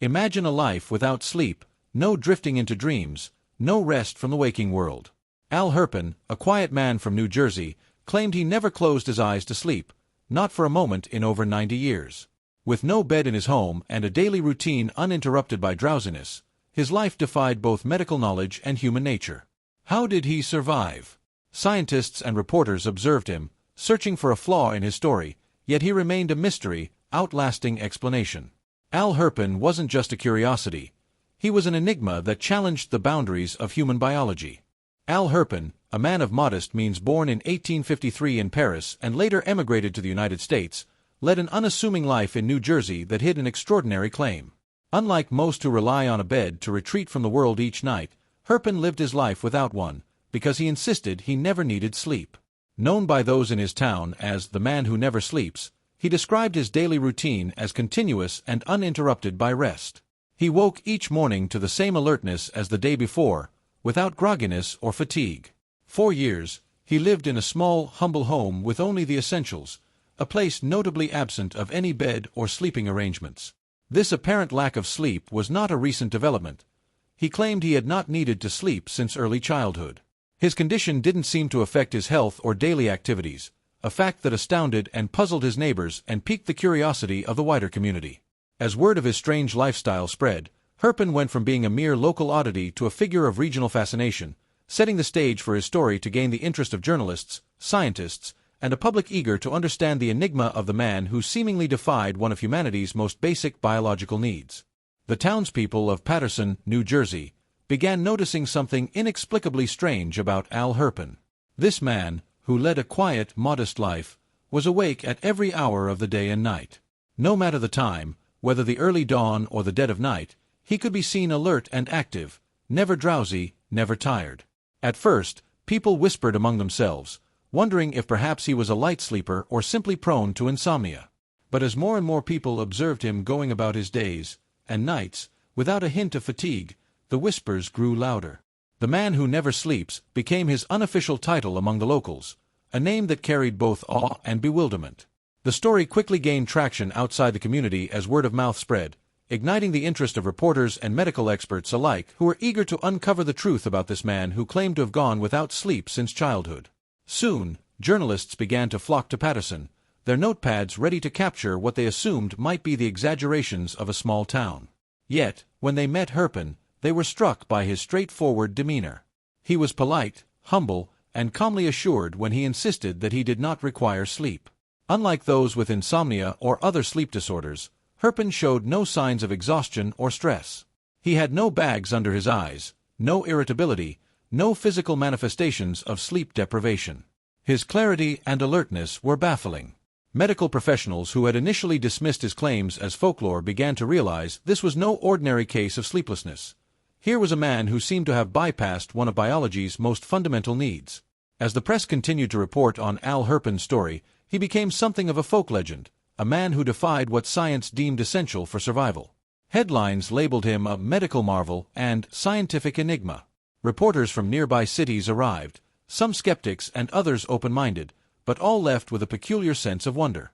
Imagine a life without sleep, no drifting into dreams, no rest from the waking world. Al Herpin, a quiet man from New Jersey, claimed he never closed his eyes to sleep, not for a moment in over 90 years. With no bed in his home and a daily routine uninterrupted by drowsiness, his life defied both medical knowledge and human nature. How did he survive? Scientists and reporters observed him, searching for a flaw in his story, yet he remained a mystery, outlasting explanation. Al Herpin wasn't just a curiosity. He was an enigma that challenged the boundaries of human biology. Al Herpin, a man of modest means born in 1853 in Paris and later emigrated to the United States, led an unassuming life in New Jersey that hid an extraordinary claim. Unlike most who rely on a bed to retreat from the world each night, Herpin lived his life without one, because he insisted he never needed sleep. Known by those in his town as the man who never sleeps, he described his daily routine as continuous and uninterrupted by rest. He woke each morning to the same alertness as the day before, without grogginess or fatigue. 4 years, he lived in a small, humble home with only the essentials, a place notably absent of any bed or sleeping arrangements. This apparent lack of sleep was not a recent development. He claimed he had not needed to sleep since early childhood. His condition didn't seem to affect his health or daily activities, a fact that astounded and puzzled his neighbors and piqued the curiosity of the wider community. As word of his strange lifestyle spread, Herpin went from being a mere local oddity to a figure of regional fascination, setting the stage for his story to gain the interest of journalists, scientists, and a public eager to understand the enigma of the man who seemingly defied one of humanity's most basic biological needs. The townspeople of Paterson, New Jersey, began noticing something inexplicably strange about Al Herpin. This man, who led a quiet, modest life, was awake at every hour of the day and night. No matter the time, whether the early dawn or the dead of night, he could be seen alert and active, never drowsy, never tired. At first, people whispered among themselves, wondering if perhaps he was a light sleeper or simply prone to insomnia. But as more and more people observed him going about his days and nights, without a hint of fatigue, the whispers grew louder. The man who never sleeps became his unofficial title among the locals, a name that carried both awe and bewilderment. The story quickly gained traction outside the community as word of mouth spread, igniting the interest of reporters and medical experts alike who were eager to uncover the truth about this man who claimed to have gone without sleep since childhood. Soon, journalists began to flock to Paterson, their notepads ready to capture what they assumed might be the exaggerations of a small town. Yet, when they met Herpin, they were struck by his straightforward demeanor. He was polite, humble, and calmly assured when he insisted that he did not require sleep. Unlike those with insomnia or other sleep disorders, Herpin showed no signs of exhaustion or stress. He had no bags under his eyes, no irritability, no physical manifestations of sleep deprivation. His clarity and alertness were baffling. Medical professionals who had initially dismissed his claims as folklore began to realize this was no ordinary case of sleeplessness. Here was a man who seemed to have bypassed one of biology's most fundamental needs. As the press continued to report on Al Herpin's story, he became something of a folk legend, a man who defied what science deemed essential for survival. Headlines labeled him a medical marvel and scientific enigma. Reporters from nearby cities arrived, some skeptics and others open-minded, but all left with a peculiar sense of wonder.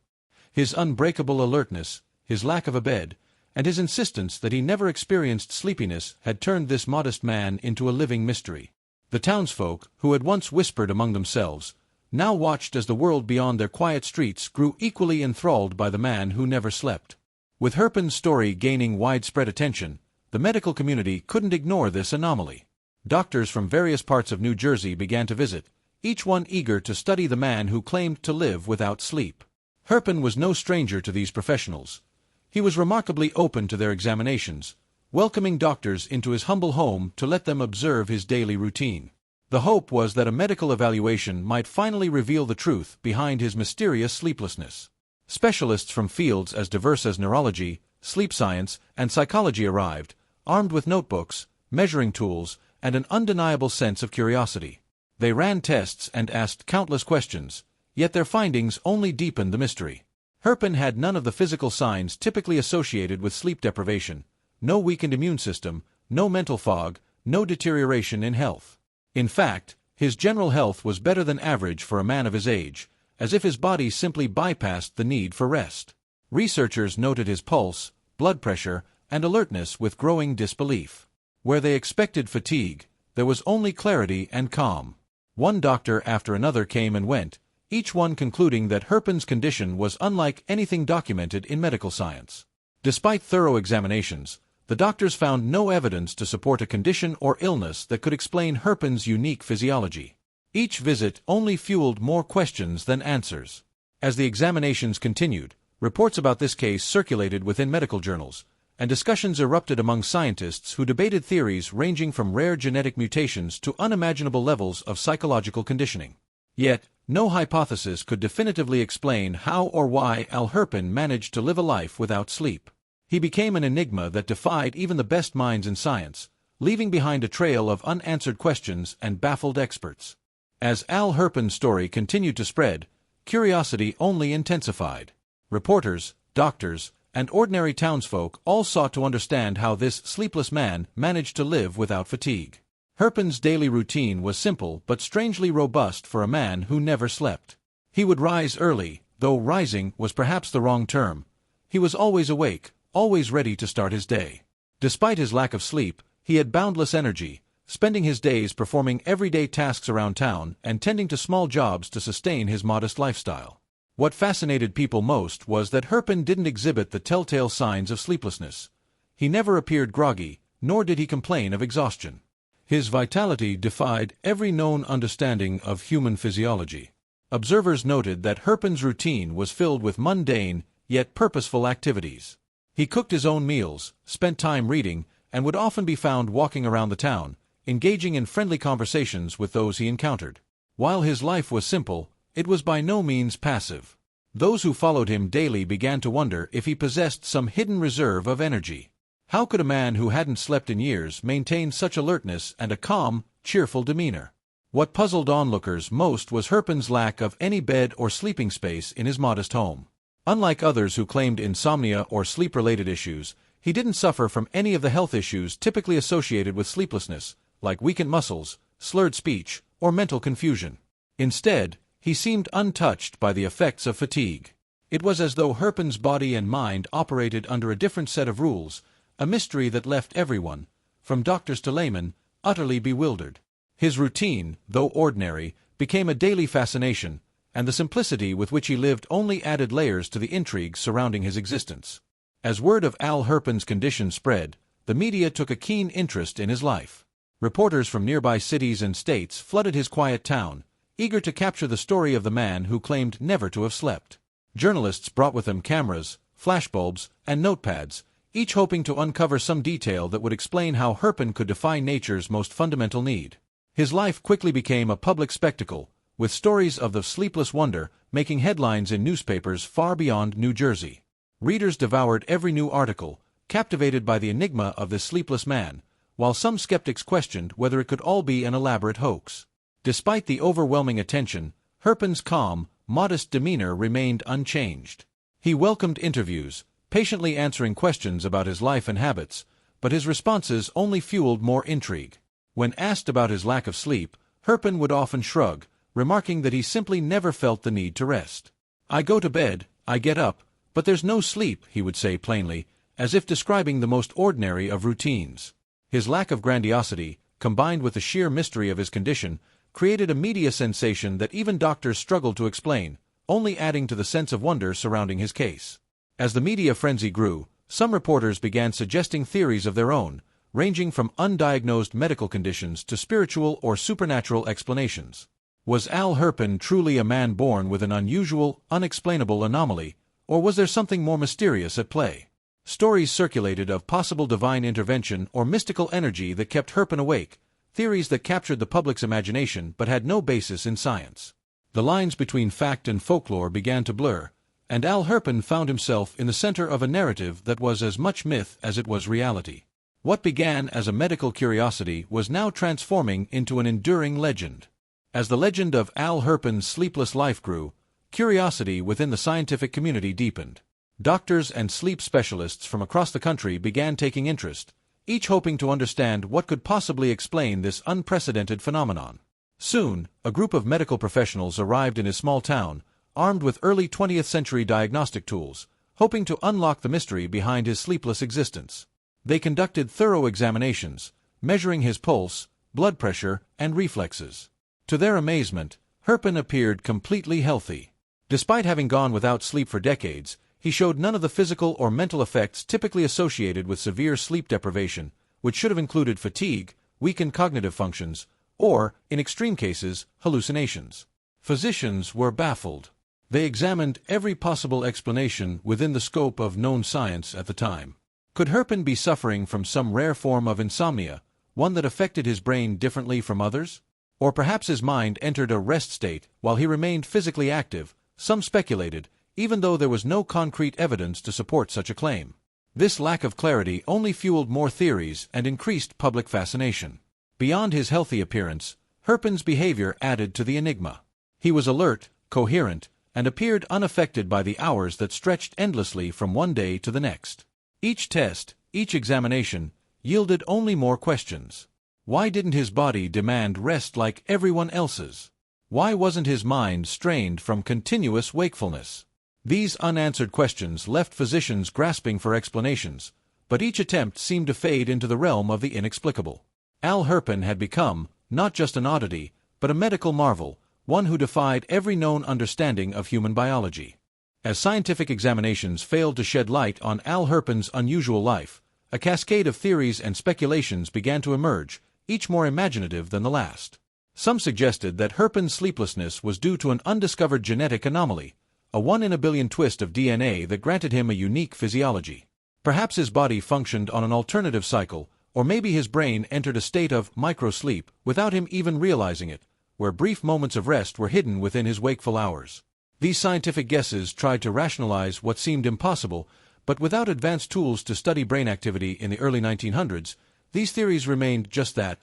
His unbreakable alertness, his lack of a bed, and his insistence that he never experienced sleepiness had turned this modest man into a living mystery. The townsfolk, who had once whispered among themselves, now watched as the world beyond their quiet streets grew equally enthralled by the man who never slept. With Herpin's story gaining widespread attention, the medical community couldn't ignore this anomaly. Doctors from various parts of New Jersey began to visit, each one eager to study the man who claimed to live without sleep. Herpin was no stranger to these professionals. He was remarkably open to their examinations, welcoming doctors into his humble home to let them observe his daily routine. The hope was that a medical evaluation might finally reveal the truth behind his mysterious sleeplessness. Specialists from fields as diverse as neurology, sleep science, and psychology arrived, armed with notebooks, measuring tools, and an undeniable sense of curiosity. They ran tests and asked countless questions, yet their findings only deepened the mystery. Herpin had none of the physical signs typically associated with sleep deprivation, no weakened immune system, no mental fog, no deterioration in health. In fact, his general health was better than average for a man of his age, as if his body simply bypassed the need for rest. Researchers noted his pulse, blood pressure, and alertness with growing disbelief. Where they expected fatigue, there was only clarity and calm. One doctor after another came and went, each one concluding that Herpin's condition was unlike anything documented in medical science. Despite thorough examinations, the doctors found no evidence to support a condition or illness that could explain Herpin's unique physiology. Each visit only fueled more questions than answers. As the examinations continued, reports about this case circulated within medical journals, and discussions erupted among scientists who debated theories ranging from rare genetic mutations to unimaginable levels of psychological conditioning. Yet, no hypothesis could definitively explain how or why Al Herpin managed to live a life without sleep. He became an enigma that defied even the best minds in science, leaving behind a trail of unanswered questions and baffled experts. As Al Herpin's story continued to spread, curiosity only intensified. Reporters, doctors, and ordinary townsfolk all sought to understand how this sleepless man managed to live without fatigue. Herpin's daily routine was simple but strangely robust for a man who never slept. He would rise early, though rising was perhaps the wrong term. He was always awake, always ready to start his day. Despite his lack of sleep, he had boundless energy, spending his days performing everyday tasks around town and tending to small jobs to sustain his modest lifestyle. What fascinated people most was that Herpin didn't exhibit the telltale signs of sleeplessness. He never appeared groggy, nor did he complain of exhaustion. His vitality defied every known understanding of human physiology. Observers noted that Herpin's routine was filled with mundane, yet purposeful activities. He cooked his own meals, spent time reading, and would often be found walking around the town, engaging in friendly conversations with those he encountered. While his life was simple, it was by no means passive. Those who followed him daily began to wonder if he possessed some hidden reserve of energy. How could a man who hadn't slept in years maintain such alertness and a calm, cheerful demeanor? What puzzled onlookers most was Herpin's lack of any bed or sleeping space in his modest home. Unlike others who claimed insomnia or sleep-related issues, he didn't suffer from any of the health issues typically associated with sleeplessness, like weakened muscles, slurred speech, or mental confusion. Instead, he seemed untouched by the effects of fatigue. It was as though Herpin's body and mind operated under a different set of rules, a mystery that left everyone, from doctors to laymen, utterly bewildered. His routine, though ordinary, became a daily fascination, and the simplicity with which he lived only added layers to the intrigue surrounding his existence. As word of Al Herpin's condition spread, the media took a keen interest in his life. Reporters from nearby cities and states flooded his quiet town, eager to capture the story of the man who claimed never to have slept. Journalists brought with them cameras, flashbulbs, and notepads, each hoping to uncover some detail that would explain how Herpin could defy nature's most fundamental need. His life quickly became a public spectacle, with stories of the sleepless wonder making headlines in newspapers far beyond New Jersey. Readers devoured every new article, captivated by the enigma of this sleepless man, while some skeptics questioned whether it could all be an elaborate hoax. Despite the overwhelming attention, Herpin's calm, modest demeanor remained unchanged. He welcomed interviews, patiently answering questions about his life and habits, but his responses only fueled more intrigue. When asked about his lack of sleep, Herpin would often shrug, remarking that he simply never felt the need to rest. "I go to bed, I get up, but there's no sleep," he would say plainly, as if describing the most ordinary of routines. His lack of grandiosity, combined with the sheer mystery of his condition, created a media sensation that even doctors struggled to explain, only adding to the sense of wonder surrounding his case. As the media frenzy grew, some reporters began suggesting theories of their own, ranging from undiagnosed medical conditions to spiritual or supernatural explanations. Was Al Herpin truly a man born with an unusual, unexplainable anomaly, or was there something more mysterious at play? Stories circulated of possible divine intervention or mystical energy that kept Herpin awake, theories that captured the public's imagination but had no basis in science. The lines between fact and folklore began to blur, and Al Herpin found himself in the center of a narrative that was as much myth as it was reality. What began as a medical curiosity was now transforming into an enduring legend. As the legend of Al Herpin's sleepless life grew, curiosity within the scientific community deepened. Doctors and sleep specialists from across the country began taking interest, each hoping to understand what could possibly explain this unprecedented phenomenon. Soon, a group of medical professionals arrived in his small town, armed with early 20th century diagnostic tools, hoping to unlock the mystery behind his sleepless existence. They conducted thorough examinations, measuring his pulse, blood pressure, and reflexes. To their amazement, Herpin appeared completely healthy. Despite having gone without sleep for decades, he showed none of the physical or mental effects typically associated with severe sleep deprivation, which should have included fatigue, weakened cognitive functions, or, in extreme cases, hallucinations. Physicians were baffled. They examined every possible explanation within the scope of known science at the time. Could Herpin be suffering from some rare form of insomnia, one that affected his brain differently from others? Or perhaps his mind entered a rest state while he remained physically active, some speculated, even though there was no concrete evidence to support such a claim. This lack of clarity only fueled more theories and increased public fascination. Beyond his healthy appearance, Herpin's behavior added to the enigma. He was alert, coherent, and appeared unaffected by the hours that stretched endlessly from one day to the next. Each test, each examination, yielded only more questions. Why didn't his body demand rest like everyone else's? Why wasn't his mind strained from continuous wakefulness? These unanswered questions left physicians grasping for explanations, but each attempt seemed to fade into the realm of the inexplicable. Al Herpin had become, not just an oddity, but a medical marvel, one who defied every known understanding of human biology. As scientific examinations failed to shed light on Al Herpin's unusual life, a cascade of theories and speculations began to emerge, each more imaginative than the last. Some suggested that Herpin's sleeplessness was due to an undiscovered genetic anomaly, a 1 in a billion twist of DNA that granted him a unique physiology. Perhaps his body functioned on an alternative cycle, or maybe his brain entered a state of micro-sleep without him even realizing it, where brief moments of rest were hidden within his wakeful hours. These scientific guesses tried to rationalize what seemed impossible, but without advanced tools to study brain activity in the early 1900s, these theories remained just that,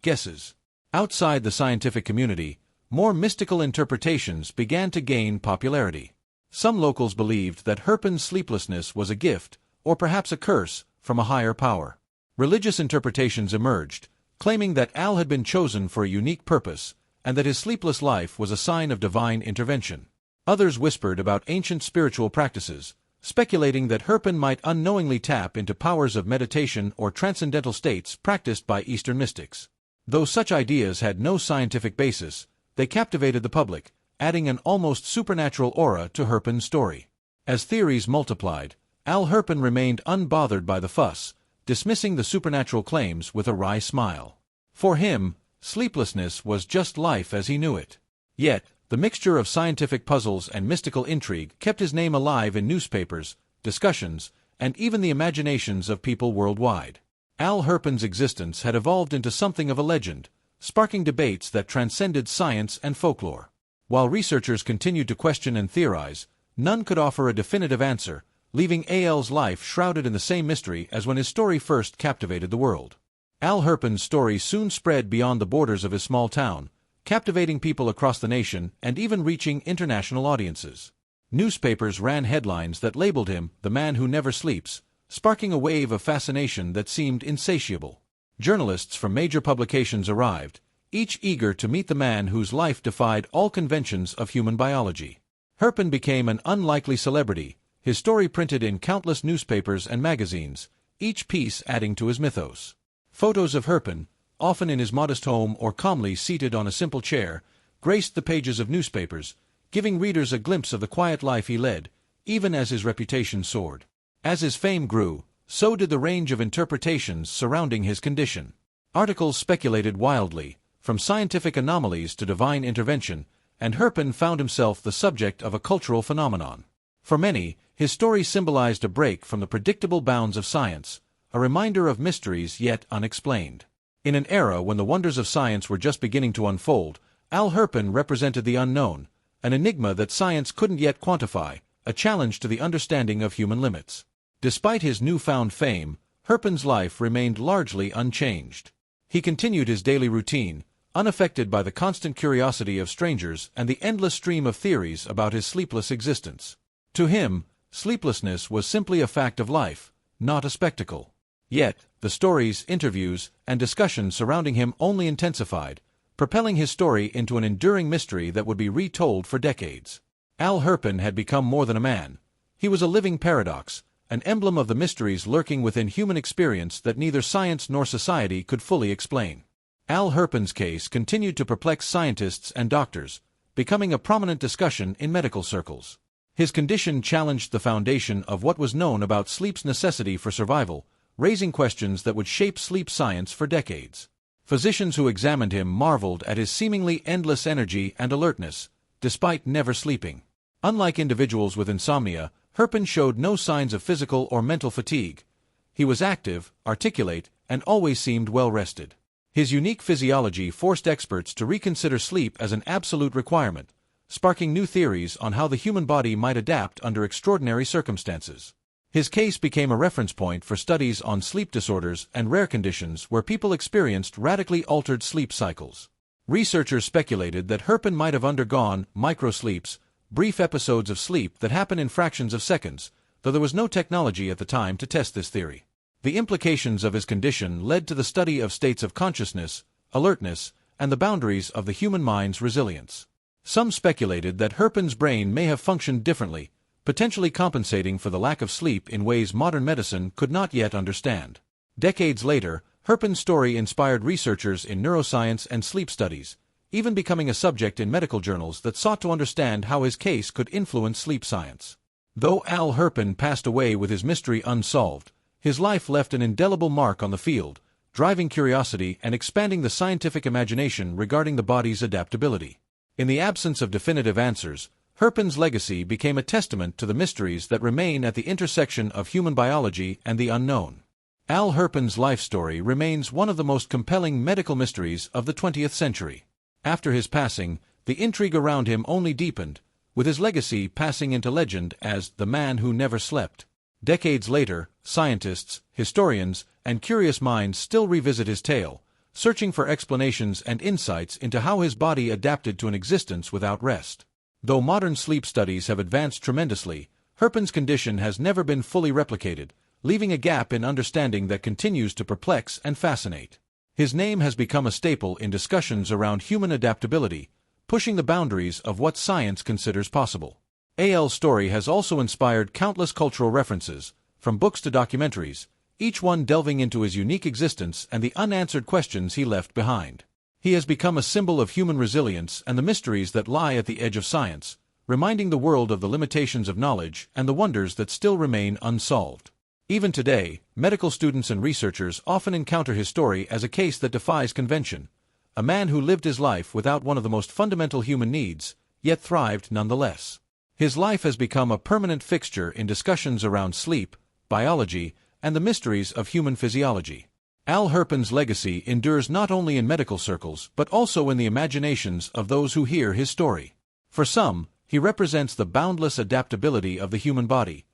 guesses. Outside the scientific community, more mystical interpretations began to gain popularity. Some locals believed that Herpin's sleeplessness was a gift, or perhaps a curse, from a higher power. Religious interpretations emerged, claiming that Al had been chosen for a unique purpose, and that his sleepless life was a sign of divine intervention. Others whispered about ancient spiritual practices, speculating that Herpin might unknowingly tap into powers of meditation or transcendental states practiced by Eastern mystics. Though such ideas had no scientific basis, they captivated the public, adding an almost supernatural aura to Herpin's story. As theories multiplied, Al Herpin remained unbothered by the fuss, dismissing the supernatural claims with a wry smile. For him, sleeplessness was just life as he knew it. Yet, the mixture of scientific puzzles and mystical intrigue kept his name alive in newspapers, discussions, and even the imaginations of people worldwide. Al Herpin's existence had evolved into something of a legend, sparking debates that transcended science and folklore. While researchers continued to question and theorize, none could offer a definitive answer, leaving Al's life shrouded in the same mystery as when his story first captivated the world. Al Herpin's story soon spread beyond the borders of his small town, captivating people across the nation and even reaching international audiences. Newspapers ran headlines that labeled him the man who never sleeps, sparking a wave of fascination that seemed insatiable. Journalists from major publications arrived, each eager to meet the man whose life defied all conventions of human biology. Herpin became an unlikely celebrity, his story printed in countless newspapers and magazines, each piece adding to his mythos. Photos of Herpin, often in his modest home or calmly seated on a simple chair, graced the pages of newspapers, giving readers a glimpse of the quiet life he led, even as his reputation soared. As his fame grew, so did the range of interpretations surrounding his condition. Articles speculated wildly, from scientific anomalies to divine intervention, and Herpin found himself the subject of a cultural phenomenon. For many, his story symbolized a break from the predictable bounds of science, a reminder of mysteries yet unexplained. In an era when the wonders of science were just beginning to unfold, Al Herpin represented the unknown, an enigma that science couldn't yet quantify, a challenge to the understanding of human limits. Despite his newfound fame, Herpin's life remained largely unchanged. He continued his daily routine, unaffected by the constant curiosity of strangers and the endless stream of theories about his sleepless existence. To him, sleeplessness was simply a fact of life, not a spectacle. Yet, the stories, interviews, and discussions surrounding him only intensified, propelling his story into an enduring mystery that would be retold for decades. Al Herpin had become more than a man. He was a living paradox, an emblem of the mysteries lurking within human experience that neither science nor society could fully explain. Al Herpin's case continued to perplex scientists and doctors, becoming a prominent discussion in medical circles. His condition challenged the foundation of what was known about sleep's necessity for survival, raising questions that would shape sleep science for decades. Physicians who examined him marveled at his seemingly endless energy and alertness, despite never sleeping. Unlike individuals with insomnia, Herpin showed no signs of physical or mental fatigue. He was active, articulate, and always seemed well-rested. His unique physiology forced experts to reconsider sleep as an absolute requirement, sparking new theories on how the human body might adapt under extraordinary circumstances. His case became a reference point for studies on sleep disorders and rare conditions where people experienced radically altered sleep cycles. Researchers speculated that Herpin might have undergone microsleeps, brief episodes of sleep that happen in fractions of seconds, though there was no technology at the time to test this theory. The implications of his condition led to the study of states of consciousness, alertness, and the boundaries of the human mind's resilience. Some speculated that Herpin's brain may have functioned differently, potentially compensating for the lack of sleep in ways modern medicine could not yet understand. Decades later, Herpin's story inspired researchers in neuroscience and sleep studies, even becoming a subject in medical journals that sought to understand how his case could influence sleep science. Though Al Herpin passed away with his mystery unsolved, his life left an indelible mark on the field, driving curiosity and expanding the scientific imagination regarding the body's adaptability. In the absence of definitive answers, Herpin's legacy became a testament to the mysteries that remain at the intersection of human biology and the unknown. Al Herpin's life story remains one of the most compelling medical mysteries of the 20th century. After his passing, the intrigue around him only deepened, with his legacy passing into legend as the man who never slept. Decades later, scientists, historians, and curious minds still revisit his tale, searching for explanations and insights into how his body adapted to an existence without rest. Though modern sleep studies have advanced tremendously, Herpin's condition has never been fully replicated, leaving a gap in understanding that continues to perplex and fascinate. His name has become a staple in discussions around human adaptability, pushing the boundaries of what science considers possible. Al's story has also inspired countless cultural references, from books to documentaries, each one delving into his unique existence and the unanswered questions he left behind. He has become a symbol of human resilience and the mysteries that lie at the edge of science, reminding the world of the limitations of knowledge and the wonders that still remain unsolved. Even today, medical students and researchers often encounter his story as a case that defies convention, a man who lived his life without one of the most fundamental human needs, yet thrived nonetheless. His life has become a permanent fixture in discussions around sleep, biology, and the mysteries of human physiology. Al Herpin's legacy endures not only in medical circles but also in the imaginations of those who hear his story. For some, he represents the boundless adaptability of the human body.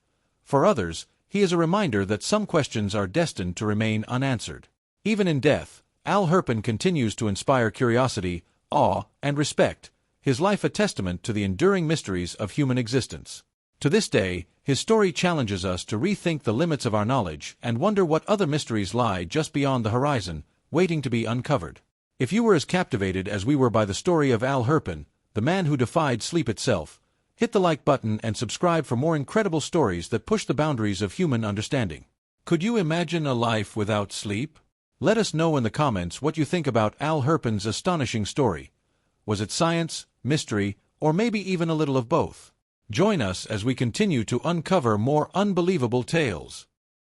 For others, he is a reminder that some questions are destined to remain unanswered. Even in death, Al Herpin continues to inspire curiosity, awe, and respect, his life a testament to the enduring mysteries of human existence. To this day, his story challenges us to rethink the limits of our knowledge and wonder what other mysteries lie just beyond the horizon, waiting to be uncovered. If you were as captivated as we were by the story of Al Herpin, the man who defied sleep itself, hit the like button and subscribe for more incredible stories that push the boundaries of human understanding. Could you imagine a life without sleep? Let us know in the comments what you think about Al Herpin's astonishing story. Was it science, mystery, or maybe even a little of both? Join us as we continue to uncover more unbelievable tales.